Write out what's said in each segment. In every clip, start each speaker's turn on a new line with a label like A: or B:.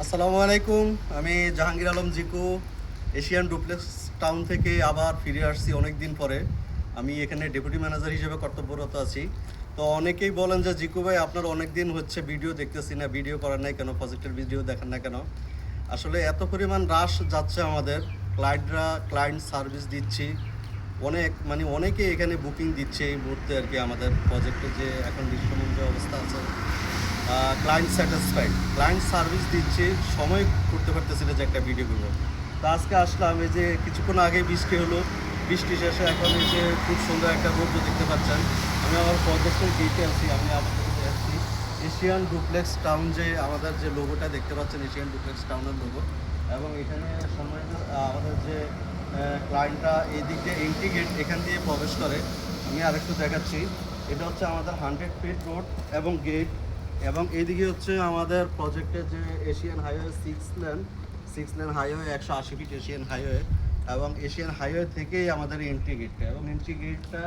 A: আসসালামু আলাইকুম। আমি Jahangir Alam Jiku Asian duplex town থেকে আবার ফিরে আসছি অনেক দিন পরে। আমি এখানে ডেপুটি ম্যানেজার হিসেবে কর্তব্যরত আছি। তো অনেকেই বলেন যে জিকু ভাই আপনার অনেক দিন হচ্ছে ভিডিও দেখতেছি না, ভিডিও করেন নাই কেন, প্রজেক্টের ভিডিও দেখেন না কেন। আসলে এত পরিমাণ রাশ যাচ্ছে আমাদের, ক্লায়েন্ট সার্ভিস দিচ্ছি অনেকে এখানে বুকিং দিচ্ছে এই মুহূর্তে আর কি। আমাদের প্রজেক্টে যে এখন দৃশ্যমান যে অবস্থা আছে, ক্লায়েন্ট স্যাটিসফাইড, ক্লায়েন্ট সার্ভিস দিচ্ছে, সময় করতে পারতেছিল যে একটা ভিডিও করবো। তো আজকে আসলাম, এই যে কিছুক্ষণ আগে বৃষ্টি হলো, বৃষ্টি শেষে এখন এই যে খুব সুন্দর একটা রোদ্র দেখতে পাচ্ছেন। আমি আমার প্রজেক্টের গেটে আছি, আমি আপনাদের দেখাচ্ছি এশিয়ান ডুপ্লেক্স টাউন, যে আমাদের যে লোগোটা দেখতে পাচ্ছেন এশিয়ান ডুপ্লেক্স টাউনের লোগো। এবং এখানে সম্মানিত আমাদের যে ক্লায়েন্টরা এই দিক দিয়ে এন্ট্রি গেট, এখান দিয়ে প্রবেশ করে। আমি আরেকটু দেখাচ্ছি, এটা হচ্ছে আমাদের 100 ফিট রোড এবং গেট। এবং এইদিকে হচ্ছে আমাদের প্রজেক্টের যে Asian highway six lane highway, 180 feet Asian highway. এবং এশিয়ান হাইওয়ে থেকেই আমাদের এন্ট্রি গেটটা, এবং এন্ট্রি গেটটা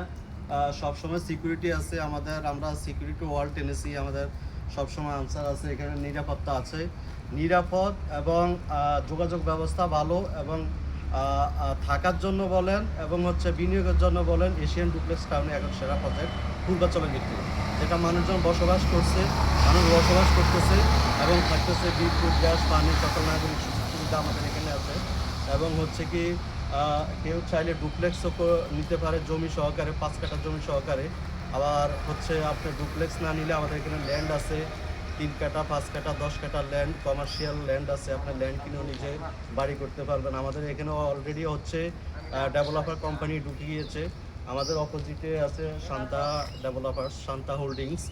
A: সবসময় সিকিউরিটি আছে আমাদের, আমরা সিকিউরিটি ওয়াল টেনেছি, আমাদের সবসময় আনসার আছে, এখানে নিরাপত্তা আছে, নিরাপদ এবং যোগাযোগ ব্যবস্থা ভালো। এবং থাকার জন্য বলেন এবং হচ্ছে বিনিয়োগের জন্য বলেন, এশিয়ান ডুপ্লেক্স টাউনে এখন সেরা প্রজেক্ট পূর্বাচলের দিক থেকে, যেটা মানুষ বসবাস করতেছে এবং থাকতেছে। বিদ্যুৎ, গ্যাস, পানি, সকল নাগরিক সুবিধা আমাদের এখানে আছে। এবং হচ্ছে কি কেউ চাইলে ডুপ্লেক্সও নিতে পারে, জমি সহকারে, 5 কাঠা জমি সহকারে। আবার হচ্ছে আপনার ডুপ্লেক্স না নিলে আমাদের এখানে ল্যান্ড আছে, 3 কাঠা, 5 কাঠা, 10 কাঠা ল্যান্ড, কমার্শিয়াল ল্যান্ড আছে, আপনার ল্যান্ড কিনেও নিজে বাড়ি করতে পারবেন। আমাদের এখানে অলরেডি হচ্ছে ডেভেলপার কোম্পানি ঢুকে গিয়েছে। আমাদের অপোজিটে আছে শান্তা ডেভেলপার্স, শান্তা হোল্ডিংস,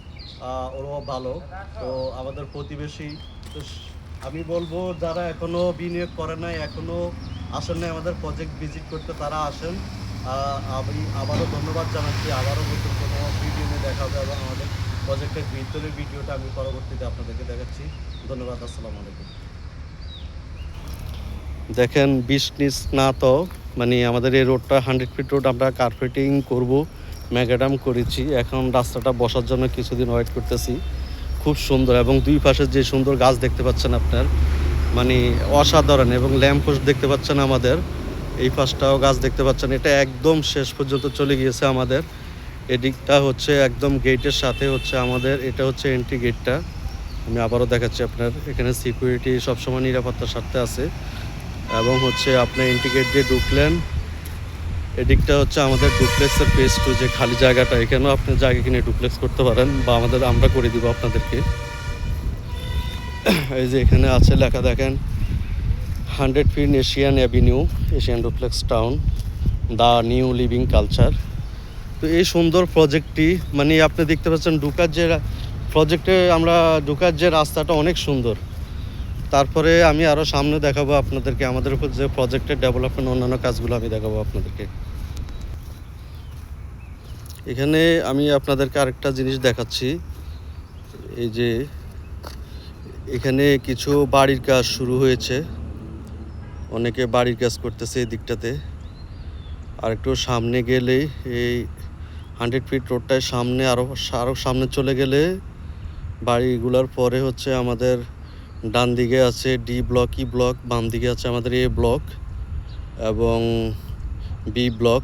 A: ওরাও ভালো। তো আমাদের প্রতিবেশী। তো আমি বলবো যারা এখনও বিনিয়োগ করে নাই, এখনও আসেন নাই আমাদের প্রজেক্ট ভিজিট করতে, তারা আসেন। আমি আবারও ধন্যবাদ জানাচ্ছি। আবারও নতুন কোনো ভিডিও নিয়ে দেখা হবে এবং আমাদের প্রজেক্টের ভিতরের ভিডিওটা আমি পরবর্তীতে আপনাদেরকে দেখাচ্ছি। ধন্যবাদ, আসসালামু আলাইকুম। দেখেন বৃষ্টি না তো আমাদের এই রোডটা 100 ফিট রোড, আমরা কার্পেটিং করব, ম্যাগাডাম করেছি। এখন রাস্তাটা বসার জন্য কিছুদিন ওয়েট করতেছি। খুব সুন্দর, এবং দুই পাশে যে সুন্দর গাছ দেখতে পাচ্ছেন আপনার, অসাধারণ। এবং ল্যাম্প পোস্ট দেখতে পাচ্ছেন আমাদের, এই পাশটাও গাছ দেখতে পাচ্ছেন। এটা একদম শেষ পর্যন্ত চলে গিয়েছে আমাদের। এদিকটা হচ্ছে একদম গেটের সাথে হচ্ছে আমাদের, এটা হচ্ছে এন্ট্রি গেটটা। আমি আবারও দেখাচ্ছি আপনার, এখানে সিকিউরিটি সবসময় নিরাপত্তার স্বার্থে আছে। এবং হচ্ছে আপনার এন্ট্রি গেট দিয়ে ঢুকলেন, এদিকটা হচ্ছে আমাদের ডুপ্লেক্সের পেজ 2, যে খালি জায়গাটা, এখানেও আপনি জায়গা কিনে ডুপ্লেক্স করতে পারেন, বা আমরা করে দিব আপনাদেরকে। এই যে এখানে আছে লেখা, দেখেন 100 feet Asian avenue, Asian duplex town, the new living culture. তো এই সুন্দর প্রজেক্টটি আপনি দেখতে পাচ্ছেন, ঢুকার যে রাস্তাটা অনেক সুন্দর। তারপরে আমি আরও সামনে দেখাবো আপনাদেরকে আমাদের যে প্রজেক্টের ডেভেলপমেন্ট, অন্যান্য কাজগুলো আমি দেখাবো আপনাদেরকে। এখানে আমি আপনাদেরকে আরেকটা জিনিস দেখাচ্ছি, এই যে এখানে কিছু বাড়ির কাজ শুরু হয়েছে, অনেকে বাড়ির কাজ করতেছে এই দিকটাতে। আর একটু সামনে গেলেই এই 100 ফিট রোডটায় সামনে আরও সামনে চলে গেলে বাড়িগুলোর পরে হচ্ছে আমাদের ডান দিকে আছে ডি ব্লক, ই ব্লক, বাম দিকে আছে আমাদের এ ব্লক এবং বি ব্লক,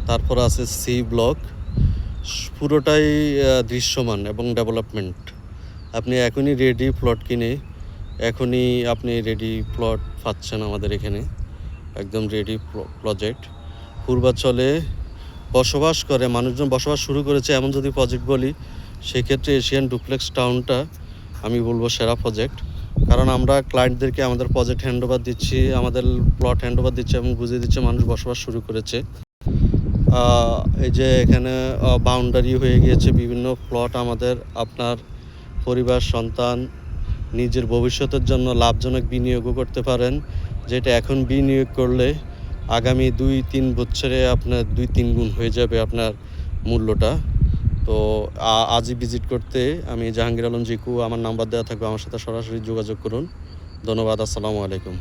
A: তারপর আছে সি ব্লক। পুরোটাই দৃশ্যমান এবং ডেভেলপমেন্ট। আপনি এখনই রেডি প্লট কিনে আপনি রেডি প্লট পাচ্ছেন আমাদের এখানে, একদম রেডি প্রজেক্ট। পূর্বাচলে মানুষজন বসবাস শুরু করেছে এমন যদি প্রজেক্ট বলি, সেক্ষেত্রে এশিয়ান ডুপ্লেক্স টাউনটা আমি বলবো সেরা প্রজেক্ট। কারণ আমরা ক্লায়েন্টদেরকে আমাদের প্রজেক্ট হ্যান্ডওভার দিচ্ছি, আমাদের প্লট হ্যান্ডওভার দিচ্ছি এবং বুঝিয়ে দিচ্ছে মানুষ বসবাস শুরু করেছে। এই যে এখানে বাউন্ডারি হয়ে গিয়েছে বিভিন্ন প্লট, আমাদের আপনার পরিবার, সন্তান, নিজের ভবিষ্যতের জন্য লাভজনক বিনিয়োগও করতে পারেন, যেটা এখন বিনিয়োগ করলে আগামী 2-3 বছরে আপনার 2-3 গুণ হয়ে যাবে আপনার মূল্যটা। তো আজই ভিজিট করতে আমি জাহাঙ্গীর আলম জিকু, আমার নাম্বার দেওয়া থাকবে, আমার সাথে সরাসরি যোগাযোগ করুন। ধন্যবাদ, আসসালামু আলাইকুম।